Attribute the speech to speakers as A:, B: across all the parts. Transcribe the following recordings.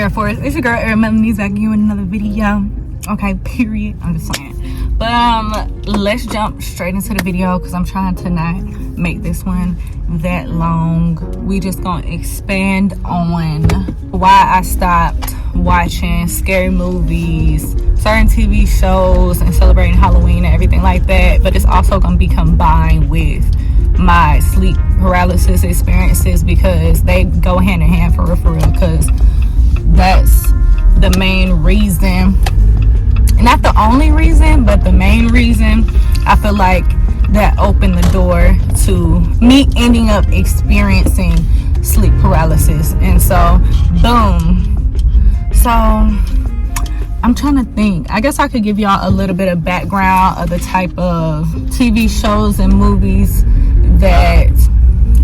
A: Air Force. It's your girl Air Melanie's back again with another video. Okay, period. I'm just saying. But let's jump straight into the video because I'm trying to not make this one that long. We just gonna expand on why I stopped watching scary movies, certain TV shows, and celebrating Halloween and everything like that. But it's also gonna be combined with my sleep paralysis experiences because they go hand in hand for real, because that's the main reason, not the only reason, but the main reason I feel like that opened the door to me ending up experiencing sleep paralysis. And so boom, so I'm trying to think. I guess I could give y'all a little bit of background of the type of TV shows and movies that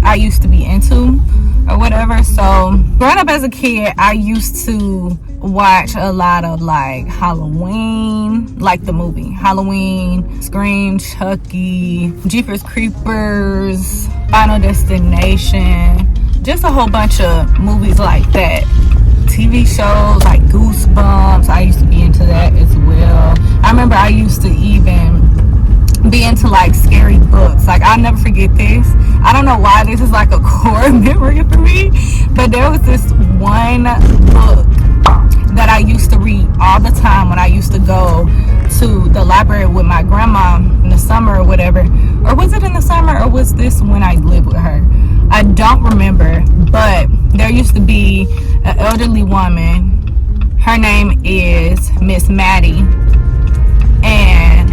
A: I used to be into or whatever. So growing up as a kid, I used to watch a lot of like Halloween, like the movie Halloween, Scream, Chucky, Jeepers Creepers, Final Destination, just a whole bunch of movies like that. TV shows like Goosebumps, I used to be into that as well. I remember I used to even be into like scary books. Like I'll never forget this. I don't know why this is like a core memory for me, but there was this one book that I used to read all the time when I used to go to the library with my grandma in the summer or whatever. Or was it in the summer, or was this when I lived with her? I don't remember, but there used to be an elderly woman. Her name is Miss Maddie, and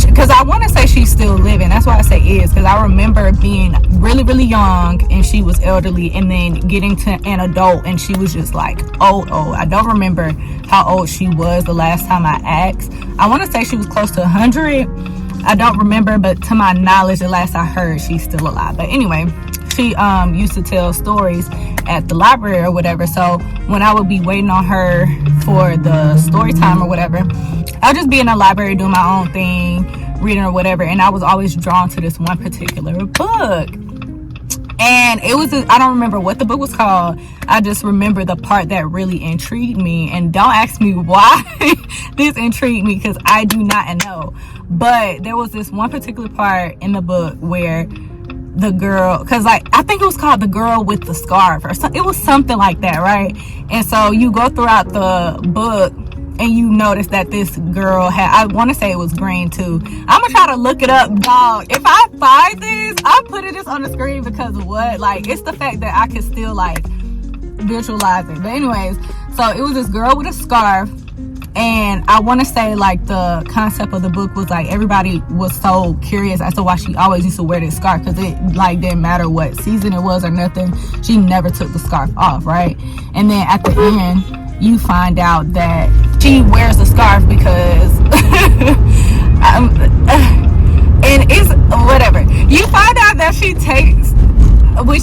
A: because I want to say she's still living, that's why I say is, because I remember being really young and she was elderly, and then getting to an adult and she was just like old. I don't remember how old she was the last time I asked. I want to say she was close to 100. I don't remember, but to my knowledge, the last I heard, she's still alive. But anyway, she used to tell stories at the library or whatever. So when I would be waiting on her for the story time or whatever, I'll just be in the library doing my own thing, reading or whatever. And I was always drawn to this one particular book. And it was, I don't remember what the book was called. I just remember the part that really intrigued me. And don't ask me why this intrigued me, because I do not know. But there was this one particular part in the book where the girl, because like I think it was called The Girl with the Scarf, or something. It was something like that, right? And so you go throughout the book and you notice that this girl had, I want to say it was green too. I'm gonna try to look it up, dog. If I find this, I'm putting this on the screen because of what? Like, it's the fact that I can still like visualize it. But anyways, so it was this girl with a scarf, and I want to say like the concept of the book was like everybody was so curious as to why she always used to wear this scarf, because it like didn't matter what season it was or nothing, she never took the scarf off, right? And then at the end you find out that she wears the scarf because and it's whatever. You find out that she takes, when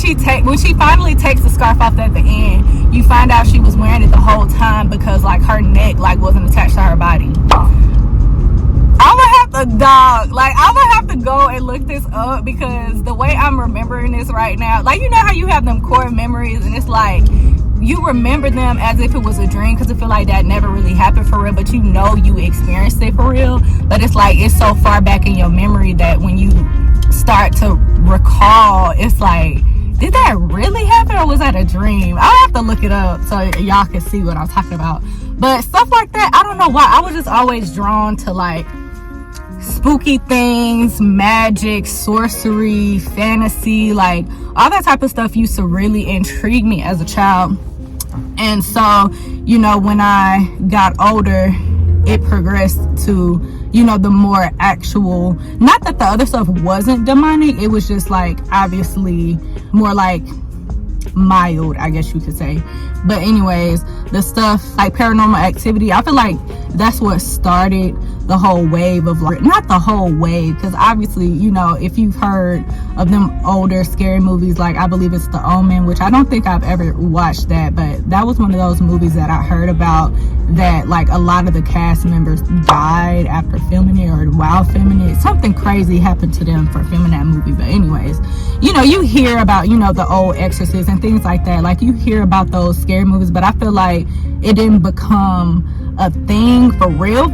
A: she finally takes the scarf off at the end, you find out she was wearing it the whole time because like her neck like wasn't attached to her body. I'm gonna have to go and look this up, because the way I'm remembering this right now, like, you know how you have them core memories and it's like you remember them as if it was a dream, because I feel like that never really happened for real, but you know you experienced it for real. But it's like it's so far back in your memory that when you start to recall, it's like, did that really happen, or was that a dream? I'll have to look it up so y'all can see what I'm talking about. But stuff like that, I don't know why, I was just always drawn to like spooky things, magic, sorcery, fantasy, like all that type of stuff used to really intrigue me as a child. And so, you know, when I got older, it progressed to, you know, the more actual, not that the other stuff wasn't demonic, it was just like obviously more like mild, I guess you could say. But anyways, the stuff like paranormal activity, I feel like that's what started the whole wave of, like, not the whole wave, because obviously, you know, if you've heard of them older scary movies, like I believe it's The Omen, which I don't think I've ever watched that, but that was one of those movies that I heard about, that like a lot of the cast members died after filming it, or while filming it. Something crazy happened to them for filming that movie. But anyways, you know, you hear about, you know, the old Exorcist and things like that. Like, you hear about those scary movies, but I feel like it didn't become a thing for real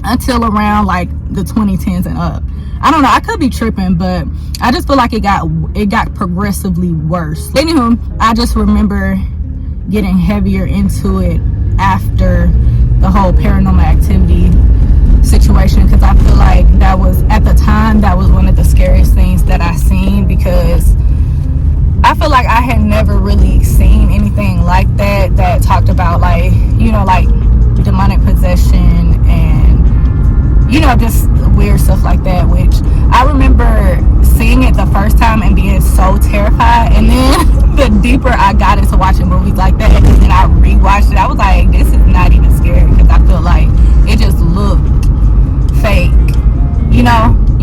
A: until around like the 2010s and up. I don't know, I could be tripping, but I just feel like it got progressively worse. Anywho, I just remember getting heavier into it after the whole Paranormal Activity situation, because I feel like that was, at the time, that was one of the scariest things that I seen, because I feel like I had never really seen anything like that talked about, like, you know, like demonic possession and, you know, just weird stuff like that, which I remember seeing it the first time and being so terrified, and then the deeper I got into watching movies like that, and then I rewatched it, I was like, this is not even scary, because I feel like it just looked fake. You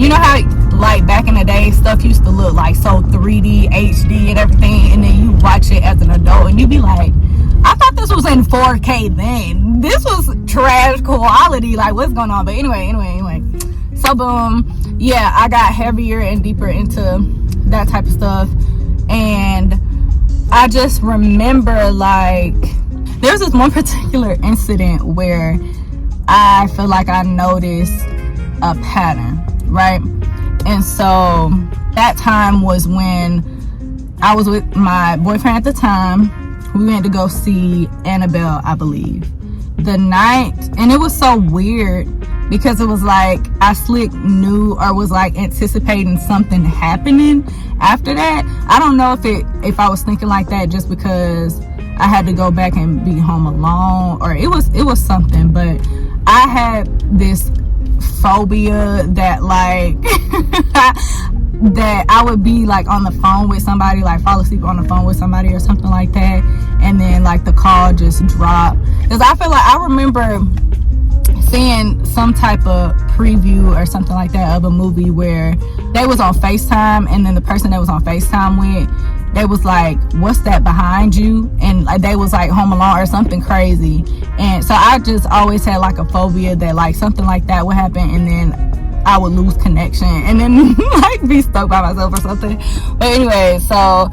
A: know how, like, back in the day, stuff used to look like so 3D, HD and everything, and then you watch it as an adult and you be like, I thought this was in 4K then. This was trash quality. Like, what's going on? But anyway. So boom, yeah, I got heavier and deeper into that type of stuff, and I just remember, like, there's this one particular incident where I feel like I noticed a pattern, right? And so that time was when I was with my boyfriend at the time. We went to go see Annabelle, I believe, the night, and it was so weird because it was like I slick knew, or was like anticipating something happening after that. I don't know if I was thinking like that just because I had to go back and be home alone, or it was something, but I had this phobia that, like, that I would be like on the phone with somebody, like fall asleep on the phone with somebody or something like that, and then like the call just dropped. Because I feel like I remember seeing some type of preview or something like that of a movie where they was on FaceTime, and then the person that was on FaceTime with, they was like, what's that behind you? And like they was like Home Alone or something crazy. And so I just always had like a phobia that like something like that would happen, and then I would lose connection and then like be stuck by myself or something. But anyway, so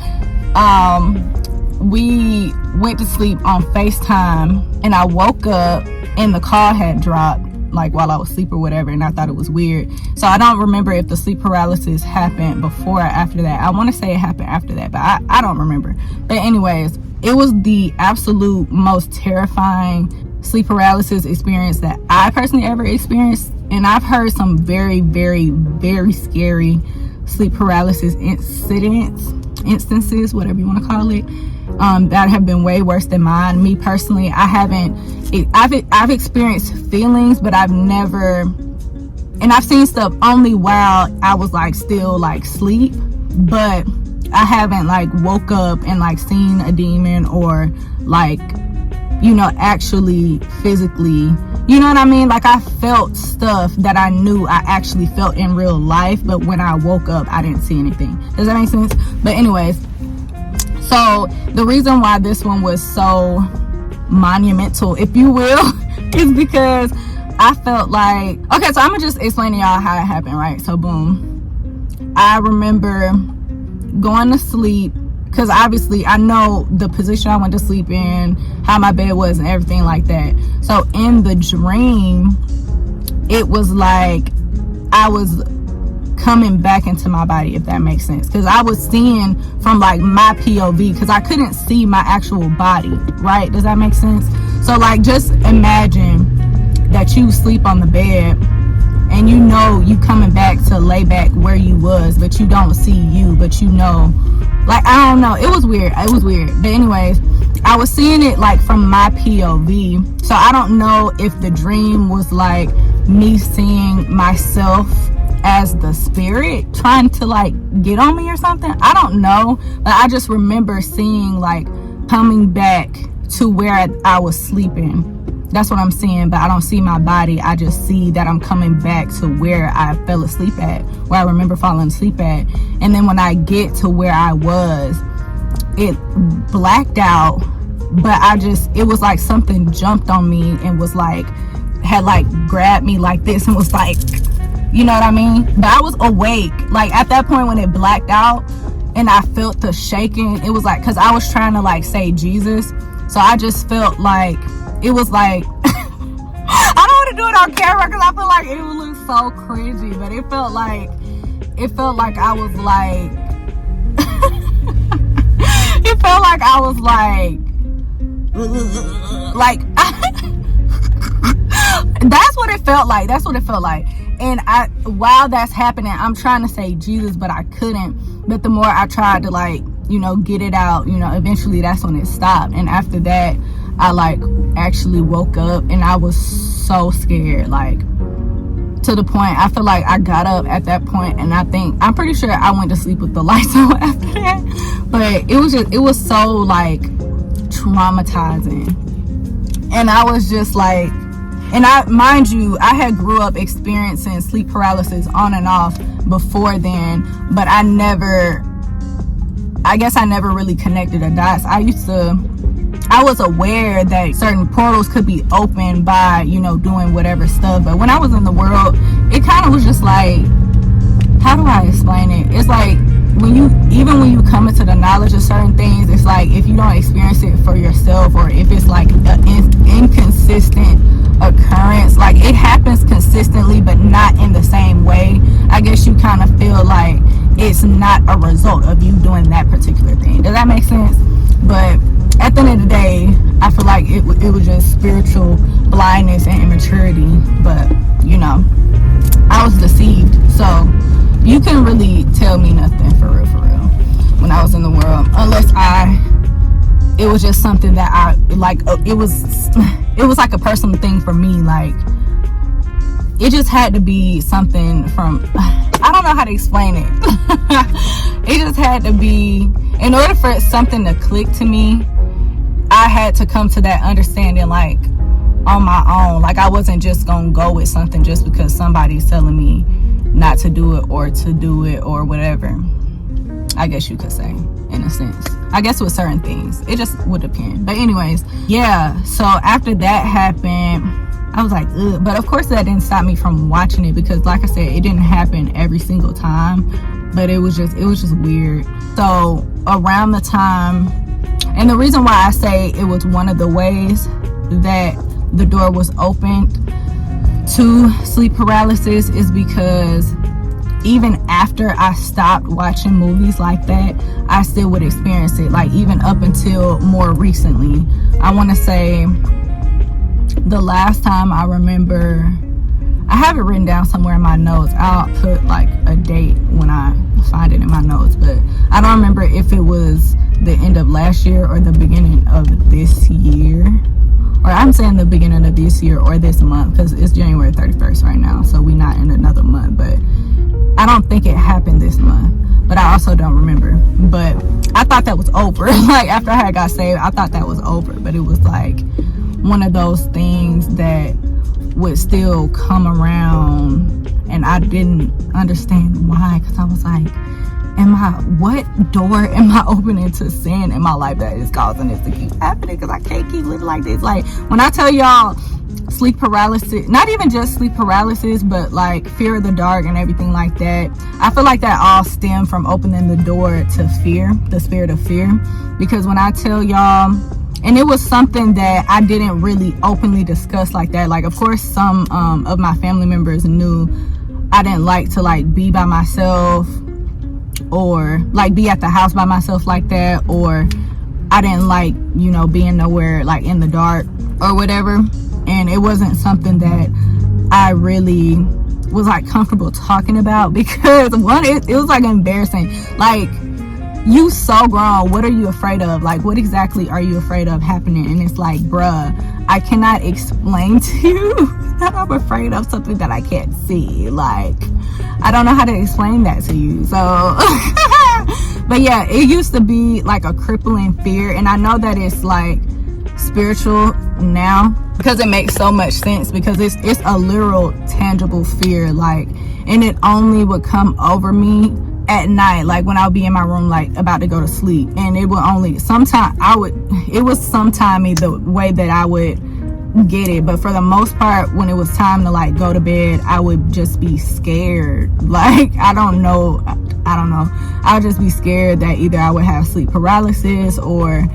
A: we went to sleep on FaceTime, and I woke up and the call had dropped like while I was asleep or whatever, and I thought it was weird. So I don't remember if the sleep paralysis happened before or after that. I want to say it happened after that, but I don't remember. But anyways, it was the absolute most terrifying sleep paralysis experience that I personally ever experienced. And I've heard some very, very, very scary sleep paralysis instances, whatever you want to call it, that have been way worse than mine. Me personally, I've experienced feelings, but I've never, and I've seen stuff only while I was like still like sleep, but I haven't like woke up and like seen a demon or like, you know, actually physically, you know what I mean? Like I felt stuff that I knew I actually felt in real life, but when I woke up, I didn't see anything. Does that make sense? But anyways, so the reason why this one was so monumental, if you will, is because I felt like, okay, so I'm gonna just explain to y'all how it happened, right? So boom, I remember going to sleep, because obviously I know the position I went to sleep in, how my bed was and everything like that. So in the dream, it was like I was coming back into my body, if that makes sense, because I was seeing from like my POV, because I couldn't see my actual body, right? Does that make sense? So like just imagine that you sleep on the bed and you know you coming back to lay back where you was, but you don't see you, but you know, like, I don't know, it was weird. But anyways, I was seeing it like from my POV, so I don't know if the dream was like me seeing myself as the spirit trying to like get on me or something. I don't know, but I just remember seeing like coming back to where I was sleeping, That's what I'm seeing, but I don't see my body. I just see that I'm coming back to where I fell asleep at, where I remember falling asleep at. And then when I get to where I was, it blacked out, but it was like something jumped on me and was like, had like grabbed me like this and was like, you know what I mean? But I was awake. Like at that point when it blacked out and I felt the shaking, it was like, cause I was trying to like say Jesus. So I just felt like, it was like, I don't want to do it on camera because I feel like it would look so cringy, but it felt like I was like, it felt like I was like, that's what it felt like. That's what it felt like. And while that's happening, I'm trying to say Jesus, but I couldn't. But the more I tried to like, you know, get it out, you know, eventually that's when it stopped. And after that, I like actually woke up and I was so scared, like to the point I feel like I got up at that point, and I'm pretty sure I went to sleep with the lights on after that. But it was so like traumatizing. And I was just like, and mind you, I had grew up experiencing sleep paralysis on and off before then, but I guess I never really connected the dots. I was aware that certain portals could be opened by, you know, doing whatever stuff. But when I was in the world, it kind of was just like, how do I explain it? It's like when you come into the knowledge of certain things, it's like if you don't experience it for yourself, or if it's like an inconsistent occurrence, like it happens consistently but not in the same way, I guess you kind of feel like it's not a result of you doing that particular thing. Does that make sense? But at the end of the day, I feel like it was just spiritual blindness and immaturity. But you know, I was deceived, so you couldn't really tell me nothing for real when I was in the world, unless it was just something that I like. It was like a personal thing for me. Like it just had to be something from, I don't know how to explain it. It just had to be, in order for something to click to me, I had to come to that understanding like on my own. Like I wasn't just gonna go with something just because somebody's telling me not to do it or to do it or whatever, I guess you could say, in a sense. I guess with certain things it just would depend. But anyways, yeah, so after that happened, I was like, ugh. But of course that didn't stop me from watching it, because like I said, it didn't happen every single time, but it was just weird. So around the time, and the reason why I say it was one of the ways that the door was opened to sleep paralysis is because even after I stopped watching movies like that, I still would experience it, like even up until more recently. I want to say the last time I remember, I have it written down somewhere in my notes. I'll put like a date when I find it in my notes, but I don't remember if it was the end of last year or the beginning of this year. Or I'm saying the beginning of this year or this month, because it's January 31st right now, so we're not in another month. But I don't think it happened this month, but I also don't remember. But I thought that was over. Like after I got saved, I thought that was over, but it was like one of those things that would still come around, and I didn't understand why, because I was like, what door am I opening to sin in my life that is causing this to keep happening? Because I can't keep living like this. Like when I tell y'all sleep paralysis, not even just sleep paralysis, but like fear of the dark and everything like that, I feel like that all stemmed from opening the door to fear, the spirit of fear. Because when I tell y'all, and it was something that I didn't really openly discuss like that. Like of course some of my family members knew I didn't like to like be by myself, or like be at the house by myself like that, or I didn't like, you know, being nowhere like in the dark or whatever. And it wasn't something that I really was like comfortable talking about, because one, it was like embarrassing. Like, you so grown, what are you afraid of? Like, what exactly are you afraid of happening? And it's like, bruh, I cannot explain to you that I'm afraid of something that I can't see. Like, I don't know how to explain that to you. So but yeah, it used to be like a crippling fear, and I know that it's like spiritual now, because it makes so much sense, because it's a literal tangible fear, like, and it only would come over me at night, like when I would be in my room, like about to go to sleep, and it would only sometime it was sometime the way that I would get it, but for the most part, when it was time to like go to bed, I would just be scared. Like, I don't know, I would just be scared that either I would have sleep paralysis, or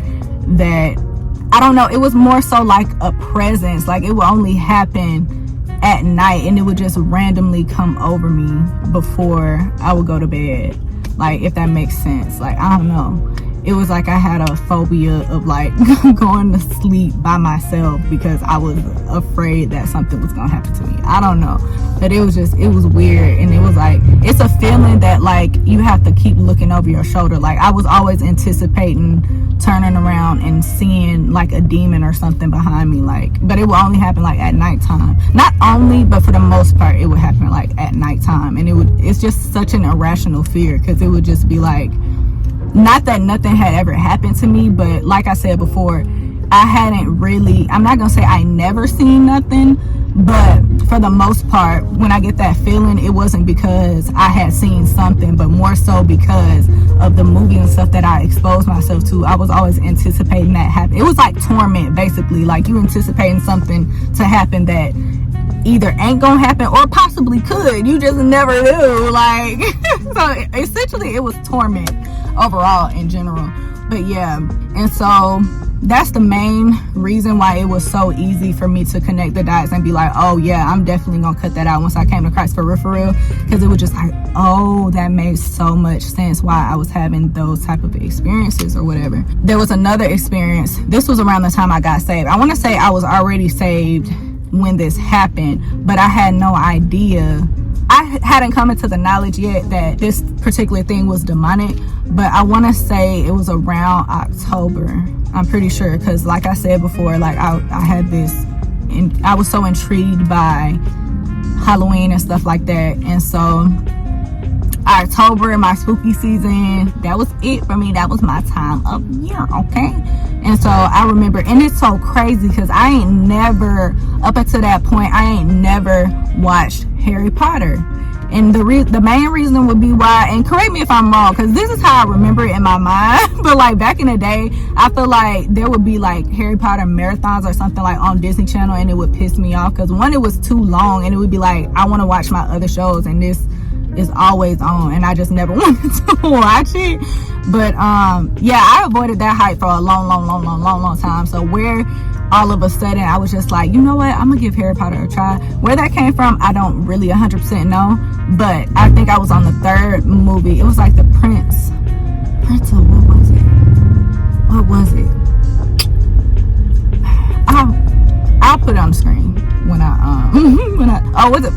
A: that, I don't know, it was more so like a presence, like it would only happen at night, and it would just randomly come over me before I would go to bed, like, if that makes sense. Like, I don't know, it was like I had a phobia of like going to sleep by myself because I was afraid that something was gonna happen to me. I don't know, but it was weird. And it was like, it's a feeling that like you have to keep looking over your shoulder. Like, I was always anticipating turning around and seeing like a demon or something behind me, like, but it would only happen like at nighttime. Not only, but for the most part, it would happen like at nighttime. And it's just such an irrational fear, because it would just be like, not that nothing had ever happened to me, but like I said before, I hadn't really, I'm not gonna say I never seen nothing, but for the most part, when I get that feeling, it wasn't because I had seen something, but more so because of the movie and stuff that I exposed myself to. I was always anticipating that happen. It was like torment, basically, like you anticipating something to happen that either ain't gonna happen or possibly could, you just never knew, like. So essentially it was torment overall in general. But yeah, and so that's the main reason why it was so easy for me to connect the dots and be like, oh yeah, I'm definitely gonna cut that out once I came to Christ for real, because it was just like, oh, that made so much sense why I was having those type of experiences or whatever. There was another experience. This was around the time I got saved. I want to say I was already saved when this happened, but I had no idea. I hadn't come into the knowledge yet that this particular thing was demonic, but I want to say it was around October. I'm pretty sure, because like I said before, like I had this, and I was so intrigued by Halloween and stuff like that. And so October, my spooky season, that was it for me. That was my time of year, okay? And so I remember, and it's so crazy because I ain't never, up until that point, I ain't never watched Harry Potter. And the main reason would be why, and correct me if I'm wrong, because this is how I remember it in my mind, but like back in the day, I feel like there would be like Harry Potter marathons or something like on Disney Channel, and it would piss me off because one, it was too long, and it would be like, I want to watch my other shows, and this is always on, and I just never wanted to watch it. But yeah, I avoided that hype for a long time. So where all of a sudden I was just like, you know what, I'm gonna give Harry Potter a try. Where that came from, I don't really 100% know, but I think I was on the third movie. It was like the Prince of, what was it? I'll put it on the screen when I was it?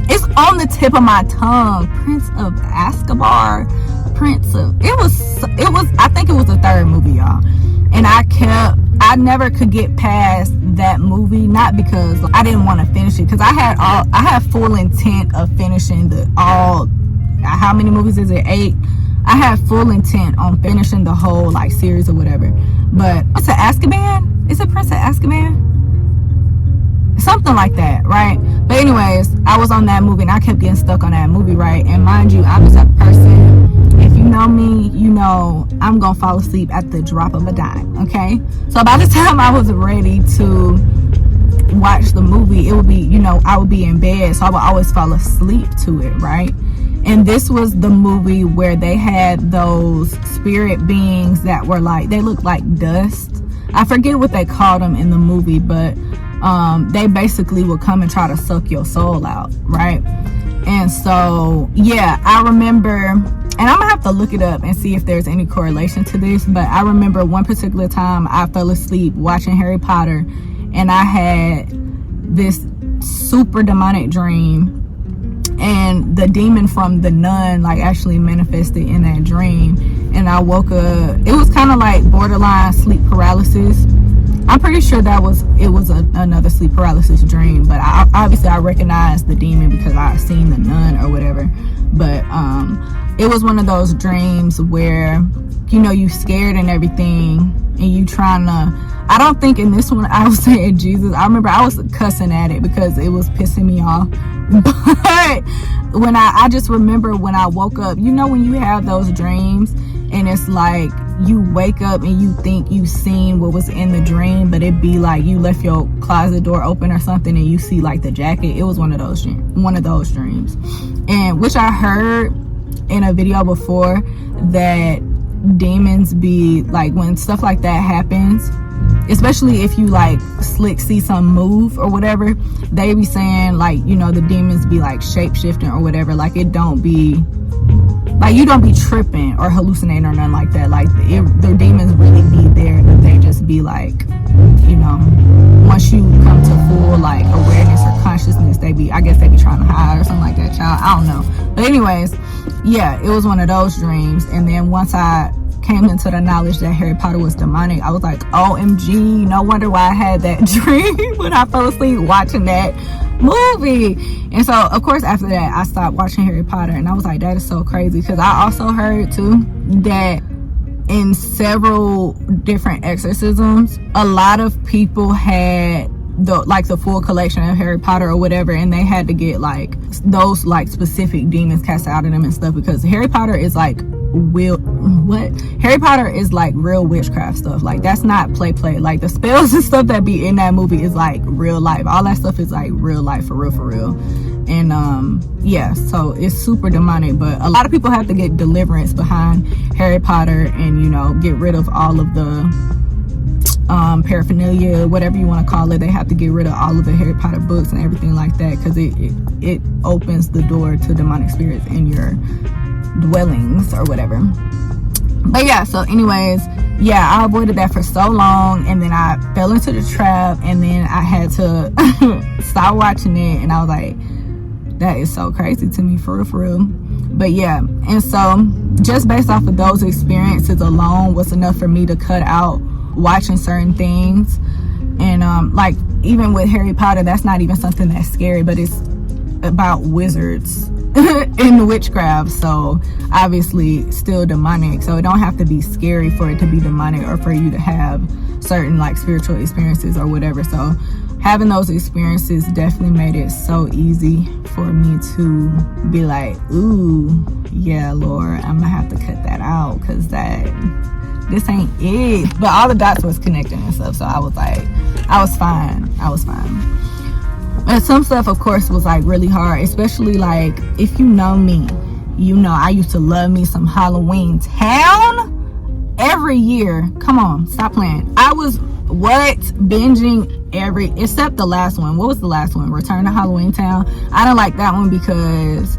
A: It's on the tip of my tongue. Prince of Azkaban. It was I think it was the third movie, y'all. And I never could get past that movie, not because I didn't want to finish it, because I had full intent of finishing how many movies is it? 8. I had full intent on finishing the whole like series or whatever. But what's it, Azkaban? Is it Prince of Azkaban? Something like that, right? But anyways, I was on that movie and I kept getting stuck on that movie, right? And mind you, I'm the type of person, if you know me, you know I'm gonna fall asleep at the drop of a dime, okay? So by the time I was ready to watch the movie, it would be, you know, I would be in bed, so I would always fall asleep to it, right? And this was the movie where they had those spirit beings that were like, they looked like dust. I forget what they called them in the movie, but they basically would come and try to suck your soul out, right? And so yeah, I remember, and I'm gonna have to look it up and see if there's any correlation to this, but I remember one particular time I fell asleep watching Harry Potter, and I had this super demonic dream, and the demon from the nun like actually manifested in that dream, and I woke up. It was kind of like borderline sleep paralysis. I'm pretty sure it was another sleep paralysis dream, but obviously I recognized the demon because I seen the nun or whatever. But it was one of those dreams where, you know, you scared and everything, and you trying to, I don't think in this one I was saying Jesus. I remember I was cussing at it because it was pissing me off. But when I just remember when I woke up, you know, when you have those dreams and it's like you wake up and you think you seen what was in the dream, but it be like you left your closet door open or something and you see like the jacket. It was one of those dreams, and which I heard in a video before that demons be like, when stuff like that happens, especially if you like see some move or whatever, they be saying like, you know, the demons be like shape-shifting or whatever. Like it don't be like, you don't be tripping or hallucinating or nothing like that. Like the demons really be there, but they just be like, you know, once you come to full like awareness or consciousness, I guess they be trying to hide or something like that, child. I don't know. But anyways, yeah, it was one of those dreams. And then once I came into the knowledge that Harry Potter was demonic, I was like, OMG, no wonder why I had that dream when I fell asleep watching that movie. And so of course after that I stopped watching Harry Potter, and I was like, that is so crazy, because I also heard too that in several different exorcisms, a lot of people had the full collection of Harry Potter or whatever, and they had to get like those like specific demons cast out of them and stuff, because Harry Potter is like Harry Potter is like real witchcraft stuff. Like that's not play. Like the spells and stuff that be in that movie is like real life. All that stuff is like real life, for real. And yeah, so it's super demonic. But a lot of people have to get deliverance behind Harry Potter, and you know, get rid of all of the paraphernalia, whatever you want to call it. They have to get rid of all of the Harry Potter books and everything like that, because it opens the door to demonic spirits in your dwellings or whatever. But yeah, so anyways, yeah, I avoided that for so long, and then I fell into the trap, and then I had to stop watching it, and I was like, that is so crazy to me, for real. But yeah, and so just based off of those experiences alone was enough for me to cut out watching certain things. And like even with Harry Potter, that's not even something that's scary, but it's about wizards in witchcraft, so obviously still demonic. So it don't have to be scary for it to be demonic, or for you to have certain like spiritual experiences or whatever. So having those experiences definitely made it so easy for me to be like, ooh, yeah, Lord, I'm gonna have to cut that out, because this ain't it. But all the dots was connecting and stuff, so I was like, I was fine. And some stuff of course was like really hard, especially like, if you know me, you know I used to love me some Halloween Town every year. Come on, stop playing. I was binging except the last one. What was the last one? Return to Halloween Town. I don't like that one because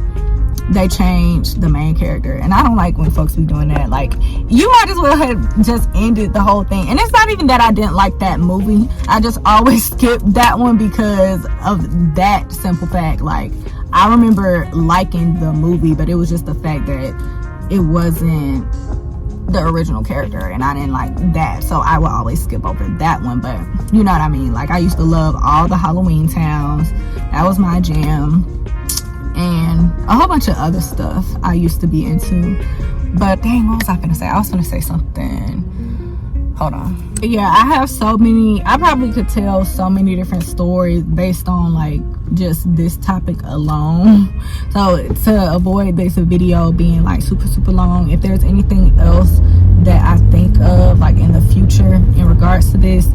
A: they changed the main character, and I don't like when folks be doing that. Like, you might as well have just ended the whole thing. And it's not even that I didn't like that movie, I just always skipped that one because of that simple fact. Like, I remember liking the movie, but it was just the fact that it wasn't the original character, and I didn't like that, so I would always skip over that one. But you know what I mean. Like, I used to love all the Halloween Towns. That was my jam, and a whole bunch of other stuff I used to be into. But dang, what was I gonna say? I was gonna say something. Hold on. Yeah, I have so many. I probably could tell so many different stories based on like just this topic alone. So to avoid this video being like super long, if there's anything else that I think of like in the future in regards to this,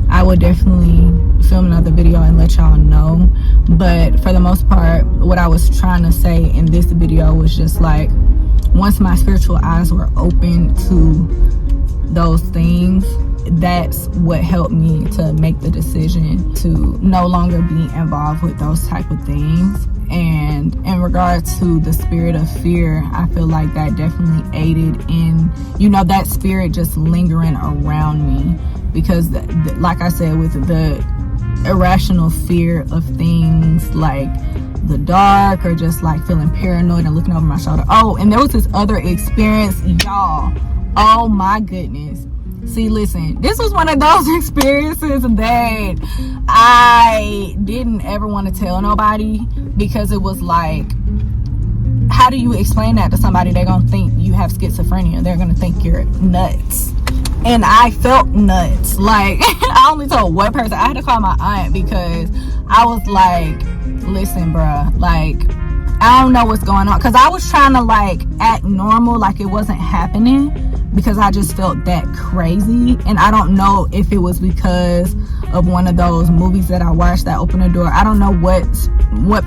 A: I would definitely film another video and let y'all know. But for the most part, what I was trying to say in this video was just like, once my spiritual eyes were open to those things, that's what helped me to make the decision to no longer be involved with those type of things. And in regards to the spirit of fear, I feel like that definitely aided in, you know, that spirit just lingering around me, because like I said, with the irrational fear of things like the dark, or just like feeling paranoid and looking over my shoulder. Oh, and there was this other experience, y'all. Oh my goodness. See, listen, this was one of those experiences that I didn't ever want to tell nobody, because it was like, how do you explain that to somebody? They're gonna think you have schizophrenia. They're gonna think you're nuts. and I felt nuts. Like, I only told one person. I had to call my aunt because I was like, listen, bruh, like, I don't know what's going on. Because I was trying to, like, act normal, like it wasn't happening, because I just felt that crazy. And I don't know if it was because of one of those movies that I watched that opened the door. I don't know what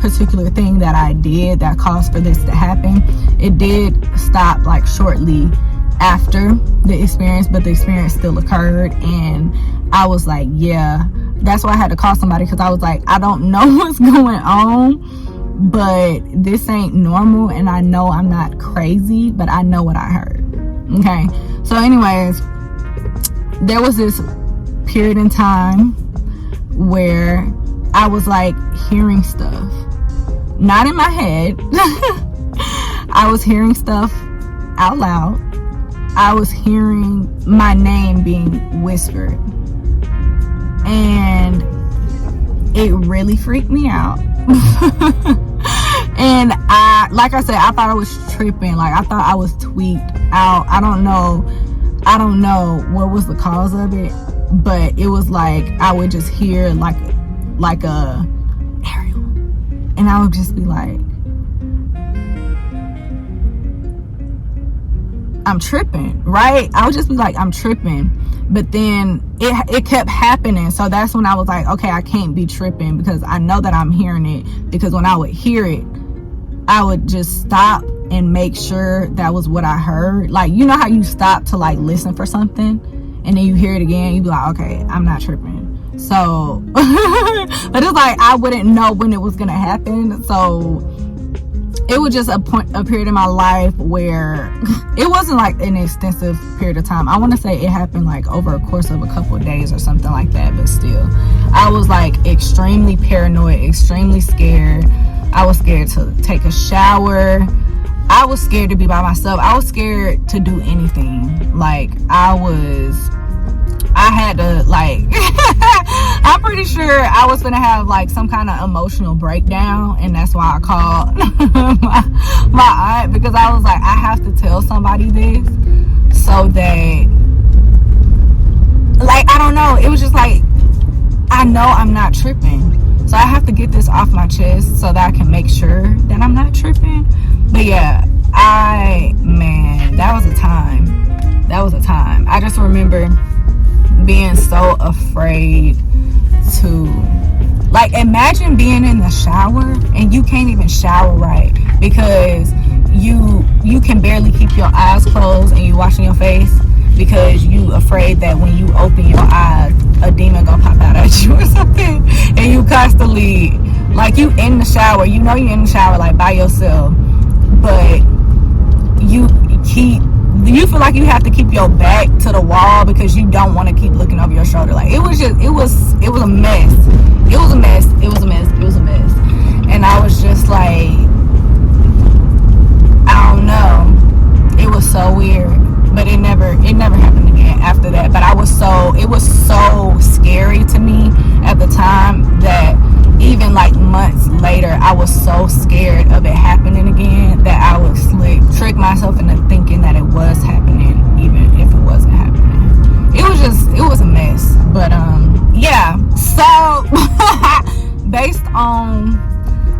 A: particular thing that I did that caused for this to happen. It did stop, like, shortly after the experience, but the experience still occurred. And I was like, yeah, that's why I had to call somebody, because I was like, I don't know what's going on, but this ain't normal, and I know I'm not crazy, but I know what I heard. Okay, so anyways, there was this period in time where I was like hearing stuff, not in my head. I was hearing stuff out loud. I was hearing my name being whispered, and it really freaked me out. And like I said, I thought I was tripping. Like, I thought I was tweaked out. I don't know what was the cause of it, but it was like I would just hear like a Ariel, and I would just be like, I'm tripping, right? I would just be like, I'm tripping. But then it kept happening. So that's when I was like, okay, I can't be tripping, because I know that I'm hearing it. Because when I would hear it, I would just stop and make sure that was what I heard. Like, you know how you stop to like listen for something, and then you hear it again, you be like, okay, I'm not tripping. So but it's like I wouldn't know when it was gonna happen. So it was just a period in my life where it wasn't like an extensive period of time. I want to say it happened like over a course of a couple of days or something like that, but still, I was like extremely paranoid, extremely scared. I was scared to take a shower. I was scared to be by myself. I was scared to do anything. Like, I had to, like, I'm pretty sure I was gonna have like some kind of emotional breakdown, and that's why I called my aunt, because I was like, I have to tell somebody this, so that, like, I don't know, it was just like, I know I'm not tripping, so I have to get this off my chest so that I can make sure that I'm not tripping. But yeah, man, that was a time. I just remember being so afraid to, like, imagine being in the shower and you can't even shower right, because you can barely keep your eyes closed and you washing your face, because you afraid that when you open your eyes, a demon gonna pop out at you or something. And you constantly, like, you in the shower, you know you're in the shower like by yourself, but you feel like you have to keep your back to the wall because you don't want to keep looking over your shoulder. Like, it was a mess. It was a mess. And I was just like, I don't know. It was so weird. But it never happened again after that. But it was so scary to me at the time that even like months later, I was so scared of it happening again that I would trick myself into thinking that it was happening, even if it wasn't happening. It was a mess. But yeah. So based on,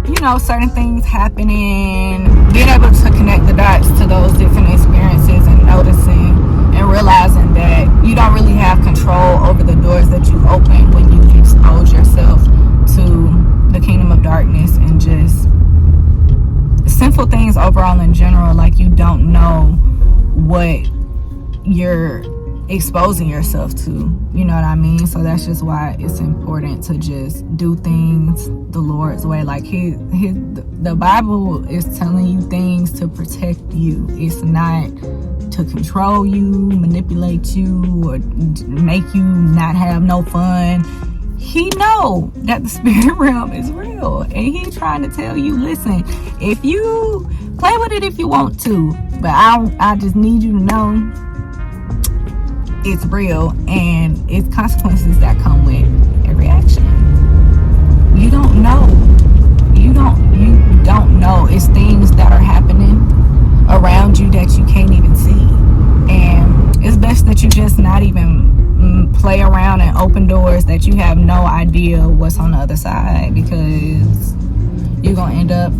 A: you know, certain things happening, being able to connect the dots to those different experiences and noticing and realizing that you don't really have control over the doors that you open when you expose yourself to the kingdom of darkness and just sinful things overall in general. Like, you don't know what you're exposing yourself to, you know what I mean? So that's just why it's important to just do things the Lord's way. Like, the Bible is telling you things to protect you. It's not to control you, manipulate you, or make you not have no fun. He know that the spirit realm is real, and he trying to tell you, listen, if you play with it if you want to, but I just need you to know it's real, and it's consequences that come with every action. You don't know. You don't know. It's things that are happening around you that you can't even see, and it's best that you just not even play around and open doors that you have no idea what's on the other side, because you're gonna end up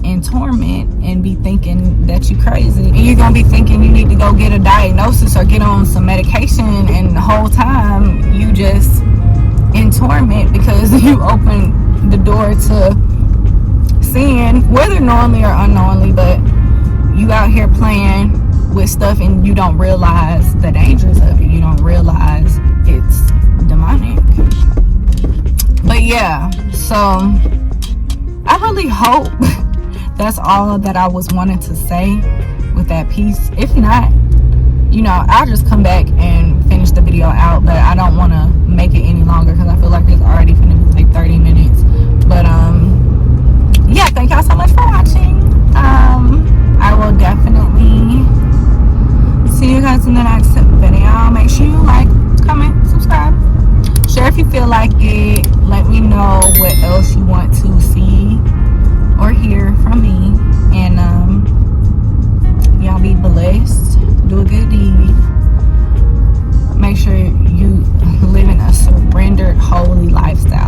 A: in torment and be thinking that you crazy, and you're gonna be thinking you need to go get a diagnosis or get on some medication, and the whole time you just in torment because you open the door to sin, whether knowingly or unknowingly, but you out here playing with stuff and you don't realize the dangers of it. You don't realize it's demonic. But yeah, so I really hope that's all that I was wanting to say with that piece. If not, you know, I'll just come back and finish the video out, but I don't want to make it any longer because I feel like it's already finna be like 30 minutes. But yeah, thank y'all so much for watching. I will definitely see you guys in the next video. Make sure you like, comment, subscribe, share if you feel like it. Let me know what else you want to see or hear from me, and y'all be blessed. Do a good deed. Make sure you live in a surrendered, holy lifestyle.